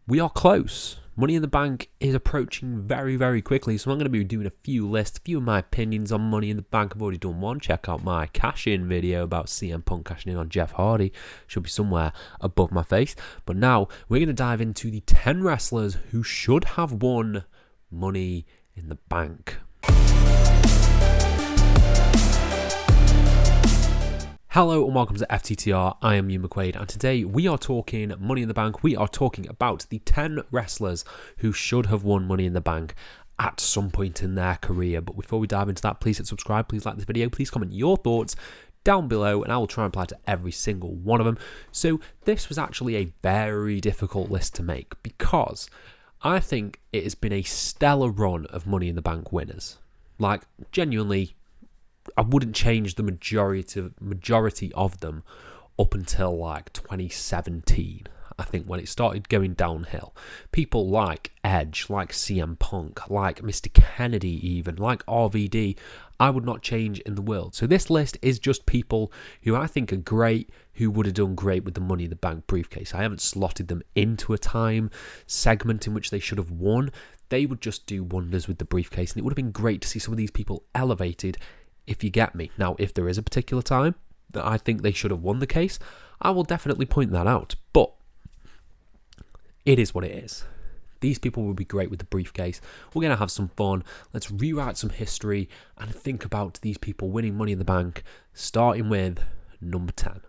we are close. Money in the Bank is approaching very, very quickly, so I'm going to be doing a few lists, a few of my opinions on Money in the Bank. I've already done one. Check out my cash-in video about CM Punk cashing in on Jeff Hardy. Should be somewhere above my face. But now we're going to dive into the 10 wrestlers who should have won Money in the Bank. Hello and welcome to FTTR, I am Hugh McQuaid, and today we are talking Money in the Bank. We are talking about the 10 wrestlers who should have won Money in the Bank at some point in their career. But before we dive into that, please hit subscribe, please like this video, please comment your thoughts down below, and I will try and apply to every single one of them. So this was actually a very difficult list to make because I think it has been a stellar run of Money in the Bank winners. Like, genuinely, I wouldn't change the majority of them up until like 2017, I think, when it started going downhill. People like Edge, like CM Punk, like Mr. Kennedy even, like RVD, I would not change in the world. So this list is just people who I think are great, who would have done great with the Money in the Bank briefcase. I haven't slotted them into a time segment in which they should have won. They would just do wonders with the briefcase, and it would have been great to see some of these people elevated, if you get me. Now, if there is a particular time that I think they should have won the case, I will definitely point that out. But it is what it is. These people will be great with the briefcase. We're going to have some fun. Let's rewrite some history and think about these people winning Money in the Bank, starting with number 10.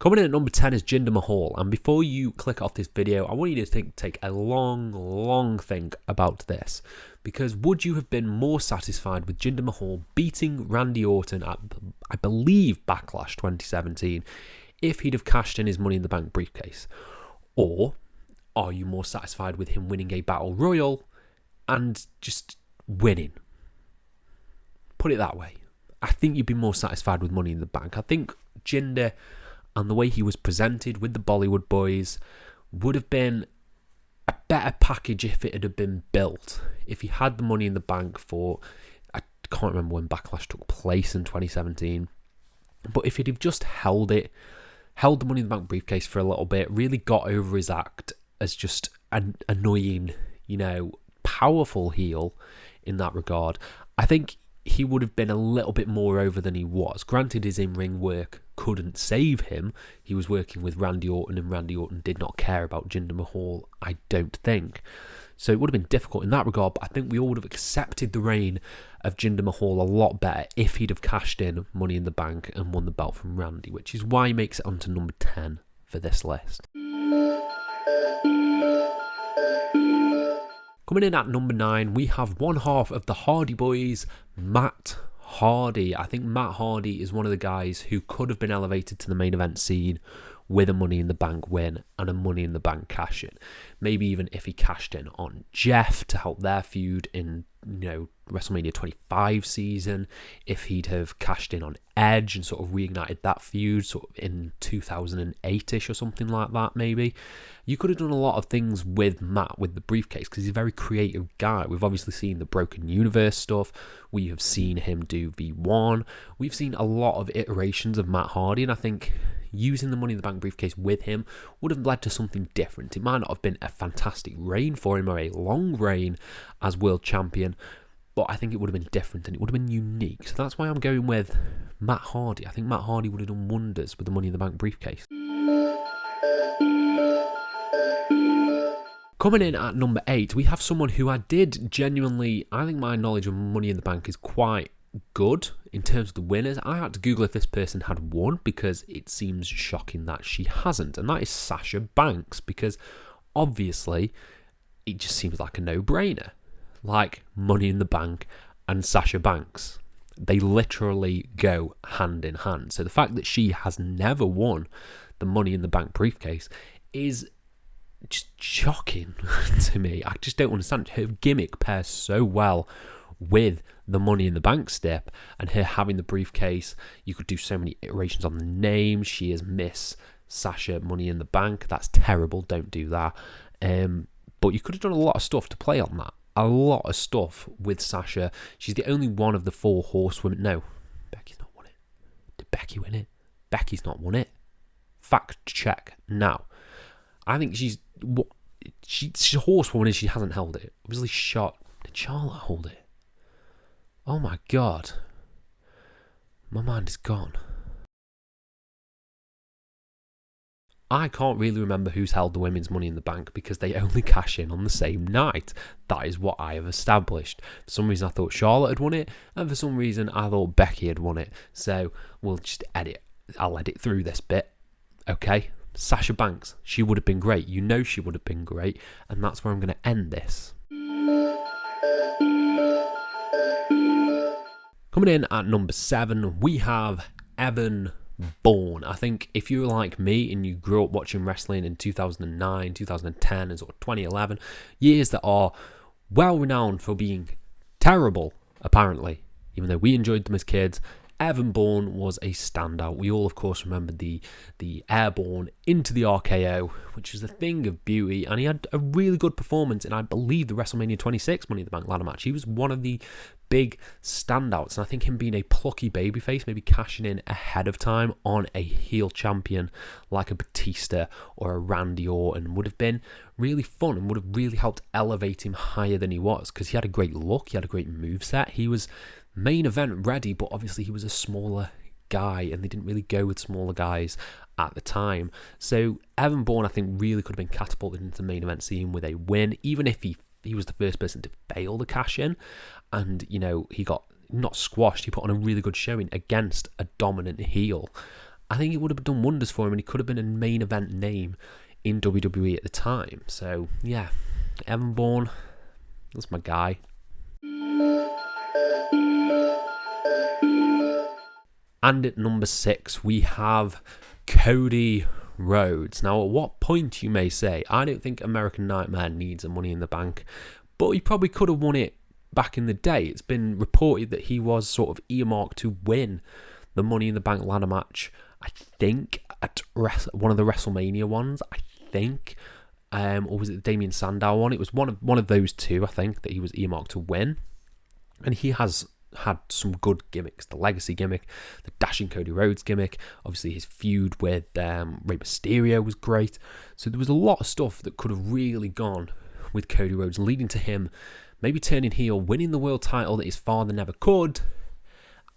Coming in at number 10 is Jinder Mahal, and before you click off this video, I want you to take a long think about this, because would you have been more satisfied with Jinder Mahal beating Randy Orton at, I believe, Backlash 2017, if he'd have cashed in his Money in the Bank briefcase? Or are you more satisfied with him winning a Battle Royal and just winning? Put it that way. I think you'd be more satisfied with Money in the Bank. I think Jinder and the way he was presented with the Bollywood Boys would have been a better package if it had been built. If he had the Money in the Bank for, I can't remember when Backlash took place in 2017, but if he'd have just held the Money in the Bank briefcase for a little bit, really got over his act as just an annoying, powerful heel in that regard, I think he would have been a little bit more over than he was. Granted, his in-ring work couldn't save him. He was working with Randy Orton, and Randy Orton did not care about Jinder Mahal, I don't think. So it would have been difficult in that regard, but I think we all would have accepted the reign of Jinder Mahal a lot better if he'd have cashed in Money in the Bank and won the belt from Randy, which is why he makes it onto number 10 for this list. Coming in at number 9, we have one half of the Hardy Boys, Matt Hardy. I think Matt Hardy is one of the guys who could have been elevated to the main event scene with a Money in the Bank win and a Money in the Bank cash in. Maybe even if he cashed in on Jeff to help their feud in, WrestleMania 25 season, if he'd have cashed in on Edge and sort of reignited that feud sort of in 2008-ish or something like that, maybe. You could have done a lot of things with Matt with the briefcase because he's a very creative guy. We've obviously seen the Broken Universe stuff. We have seen him do V1. We've seen a lot of iterations of Matt Hardy, and I think using the Money in the Bank briefcase with him would have led to something different. It might not have been a fantastic reign for him or a long reign as world champion, but I think it would have been different and it would have been unique. So that's why I'm going with Matt Hardy. I think Matt Hardy would have done wonders with the Money in the Bank briefcase. Coming in at number 8, we have someone who I think my knowledge of Money in the Bank is quite good in terms of the winners. I had to Google if this person had won because it seems shocking that she hasn't, and that is Sasha Banks, because obviously it just seems like a no-brainer. Like Money in the Bank and Sasha Banks, they literally go hand in hand. So the fact that she has never won the Money in the Bank briefcase is just shocking to me. I just don't understand. Her gimmick pairs so well with the Money in the Bank step, and her having the briefcase. You could do so many iterations on the name. She is Miss Sasha Money in the Bank. That's terrible. Don't do that. But you could have done a lot of stuff to play on that. A lot of stuff with Sasha. She's the only one of the 4 horsewomen. No, Becky's not won it. Did Becky win it? Becky's not won it. Fact check now. I think she's a horsewoman and she hasn't held it. Obviously, did Charlotte hold it? Oh my God. My mind is gone. I can't really remember who's held the women's Money in the Bank because they only cash in on the same night. That is what I have established. For some reason I thought Charlotte had won it, and for some reason I thought Becky had won it. So we'll just I'll edit through this bit. Okay, Sasha Banks, she would have been great. You know she would have been great, and that's where I'm going to end this. Coming in at number 7, we have Evan Bourne. I think if you're like me and you grew up watching wrestling in 2009, 2010 and sort of 2011, years that are well renowned for being terrible, apparently, even though we enjoyed them as kids, Evan Bourne was a standout. We all, of course, remember the airborne into the RKO, which was a thing of beauty, and he had a really good performance in, I believe, the WrestleMania 26 Money in the Bank ladder match. He was one of the big standouts, and I think him being a plucky babyface, maybe cashing in ahead of time on a heel champion like a Batista or a Randy Orton would have been really fun and would have really helped elevate him higher than he was, because he had a great look, he had a great moveset, he was main event ready, but obviously he was a smaller guy and they didn't really go with smaller guys at the time. So Evan Bourne, I think, really could have been catapulted into the main event scene with a win, even if he was the first person to fail the cash in, and you know, he got not squashed, he put on a really good showing against a dominant heel. I think it would have done wonders for him, and he could have been a main event name in WWE at the time. So yeah, Evan Bourne, that's my guy. And at number 6, we have Cody Rhodes. Now, at what point, you may say, I don't think American Nightmare needs a Money in the Bank, but he probably could have won it back in the day. It's been reported that he was sort of earmarked to win the Money in the Bank ladder match, I think, at one of the WrestleMania ones, I think. Or was it the Damien Sandow one? It was one of those two, I think, that he was earmarked to win. And he has had some good gimmicks. The Legacy gimmick, the Dashing Cody Rhodes gimmick, obviously his feud with Rey Mysterio was great. So there was a lot of stuff that could have really gone with Cody Rhodes, leading to him maybe turning heel, winning the world title that his father never could,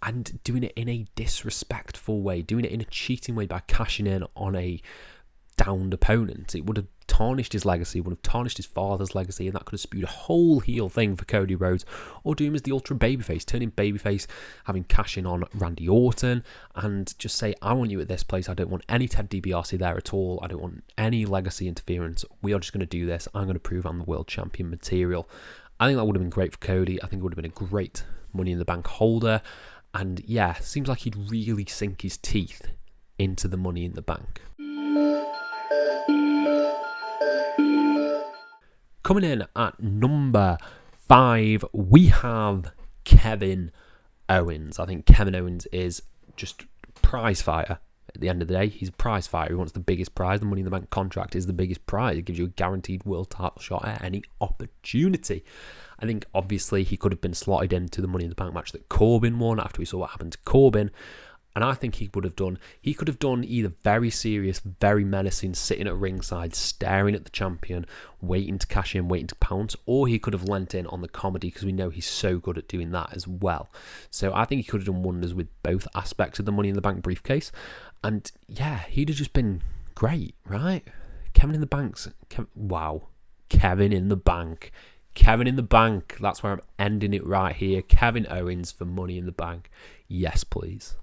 and doing it in a disrespectful way, doing it in a cheating way by cashing in on a downed opponent. It would have tarnished his legacy, would have tarnished his father's legacy, and that could have spewed a whole heel thing for Cody Rhodes. Or do him as the ultra babyface, turning babyface, having cash in on Randy Orton, and just say, I want you at this place, I don't want any Ted DiBiase there at all, I don't want any legacy interference, we are just going to do this, I'm going to prove I'm the world champion material. I think that would have been great for Cody. I think it would have been a great Money in the Bank holder, and yeah, seems like he'd really sink his teeth into the Money in the Bank. Coming in at number 5, we have Kevin Owens. I think Kevin Owens is just prize fighter. At the end of the day, he's a prize fighter. He wants the biggest prize. The Money in the Bank contract is the biggest prize. It gives you a guaranteed world title shot at any opportunity. I think obviously he could have been slotted into the Money in the Bank match that Corbin won after we saw what happened to Corbin. And I think he could have done either very serious, very menacing, sitting at ringside, staring at the champion, waiting to cash in, waiting to pounce, or he could have lent in on the comedy, because we know he's so good at doing that as well. So I think he could have done wonders with both aspects of the Money in the Bank briefcase. And yeah, he'd have just been great, right? Kevin in the Bank. Kevin in the Bank. Kevin in the Bank. That's where I'm ending it right here. Kevin Owens for Money in the Bank. Yes, please.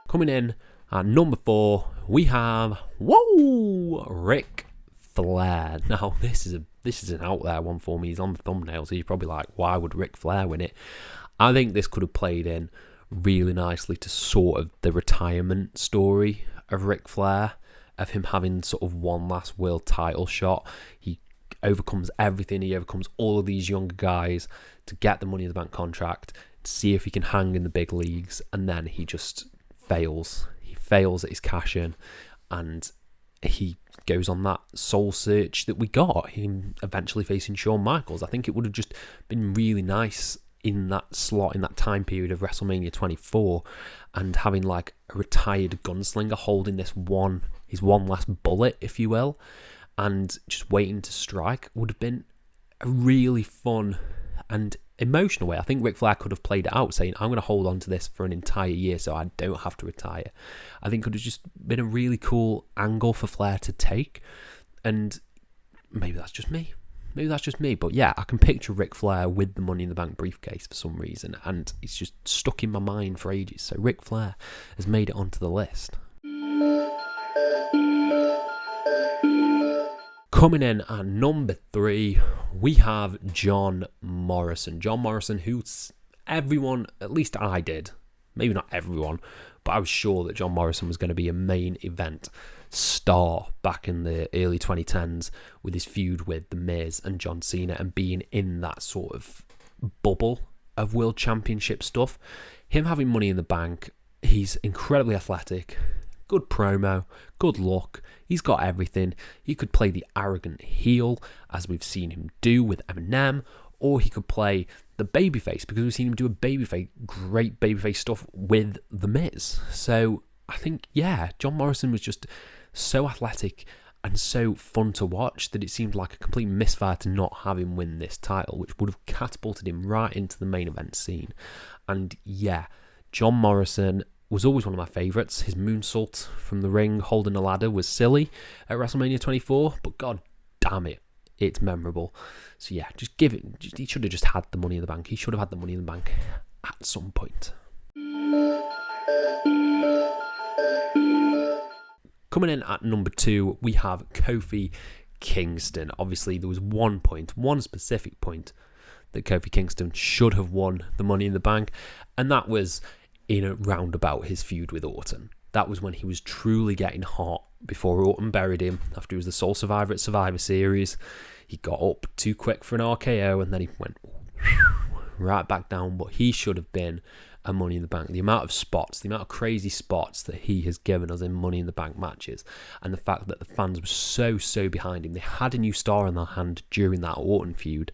Coming in at number 4, we have Ric Flair. Now this is an out there one for me. He's on the thumbnail, so you're probably like, why would Ric Flair win it? I think this could have played in really nicely to sort of the retirement story of Ric Flair, of him having sort of one last world title shot. He overcomes everything. He overcomes all of these younger guys to get the Money in the Bank contract, to see if he can hang in the big leagues, and then he just fails. He fails at his cash in, and he goes on that soul search that we got, him eventually facing Shawn Michaels. I think it would have just been really nice in that slot, in that time period of WrestleMania 24, and having like a retired gunslinger holding his one last bullet, if you will, and just waiting to strike, would have been a really fun and emotional way. I think Ric Flair could have played it out saying, I'm going to hold on to this for an entire year so I don't have to retire. I think it could have just been a really cool angle for Flair to take. And maybe that's just me. But yeah, I can picture Ric Flair with the Money in the Bank briefcase for some reason, and it's just stuck in my mind for ages. So Ric Flair has made it onto the list. Coming in at number 3, we have John Morrison. John Morrison, who everyone, at least I did, maybe not everyone, but I was sure that John Morrison was going to be a main event star back in the early 2010s with his feud with The Miz and John Cena, and being in that sort of bubble of World Championship stuff. Him having Money in the Bank, he's incredibly athletic, good promo, good look, he's got everything. He could play the arrogant heel, as we've seen him do with Eminem, or he could play the babyface, because we've seen him do great babyface stuff with The Miz. So I think, yeah, John Morrison was just so athletic and so fun to watch that it seemed like a complete misfire to not have him win this title, which would have catapulted him right into the main event scene. And yeah, John Morrison was always one of my favourites. His moonsault from the ring holding a ladder was silly at WrestleMania 24, but god damn it, it's memorable. So yeah, just give it. He should have just had the Money in the Bank. He should have had the Money in the Bank at some point. Coming in at number 2, we have Kofi Kingston. Obviously, there was one specific point that Kofi Kingston should have won the Money in the Bank, and that was in a roundabout his feud with Orton. That was when he was truly getting hot, before Orton buried him after he was the sole survivor at Survivor Series. He got up too quick for an RKO, and then he went right back down. But he should have been a Money in the Bank. The amount of crazy spots that he has given us in Money in the Bank matches, and the fact that the fans were so behind him. They had a new star in their hand during that Orton feud.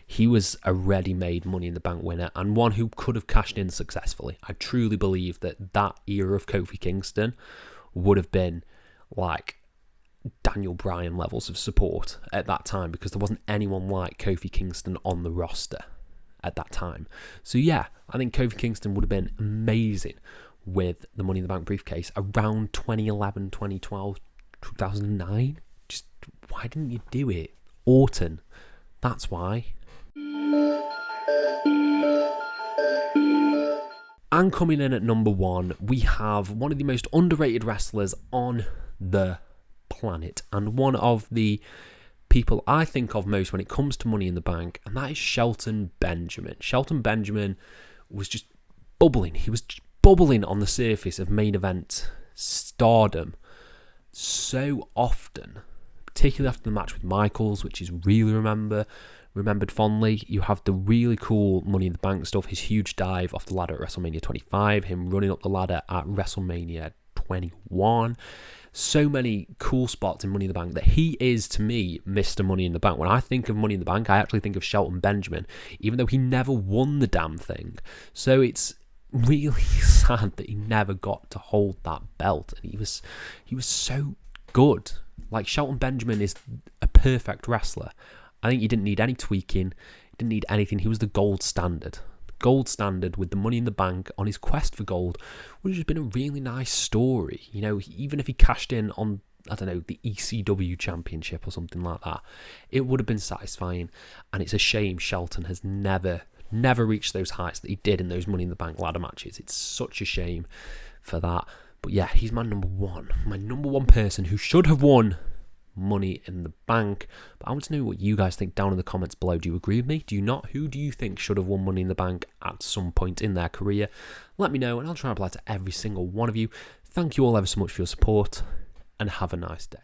He was a ready-made Money in the Bank winner, and one who could have cashed in successfully. I truly believe that era of Kofi Kingston would have been like Daniel Bryan levels of support at that time, because there wasn't anyone like Kofi Kingston on the roster at that time. So yeah, I think Kofi Kingston would have been amazing with the Money in the Bank briefcase around 2011, 2012, 2009. Just, why didn't you do it? Orton. That's why. And coming in at number 1, we have one of the most underrated wrestlers on the planet, and one of the people I think of most when it comes to Money in the Bank, and that is Shelton Benjamin. Shelton Benjamin was just bubbling. He was just bubbling on the surface of main event stardom so often, particularly after the match with Michaels, which is really remembered fondly. You have the really cool Money in the Bank stuff, his huge dive off the ladder at WrestleMania 25, him running up the ladder at WrestleMania 21. So many cool spots in Money in the Bank that he is, to me, Mr. Money in the Bank. When I think of Money in the Bank, I actually think of Shelton Benjamin, even though he never won the damn thing. So it's really sad that he never got to hold that belt. And he was so good. Like, Shelton Benjamin is a perfect wrestler. I think he didn't need any tweaking. He didn't need anything. He was the gold standard. Gold standard with the Money in the Bank on his quest for gold would have just been a really nice story. You know, even if he cashed in on, I don't know, the ECW championship or something like that, it would have been satisfying. And it's a shame Shelton has never reached those heights that he did in those Money in the Bank ladder matches. It's such a shame for that. But yeah, he's my number 1. My number 1 person who should have won Money in the Bank. But I want to know what you guys think down in the comments below. Do you agree with me? Do you not? Who do you think should have won Money in the Bank at some point in their career? Let me know, and I'll try and reply to every single one of you. Thank you all ever so much for your support, and have a nice day.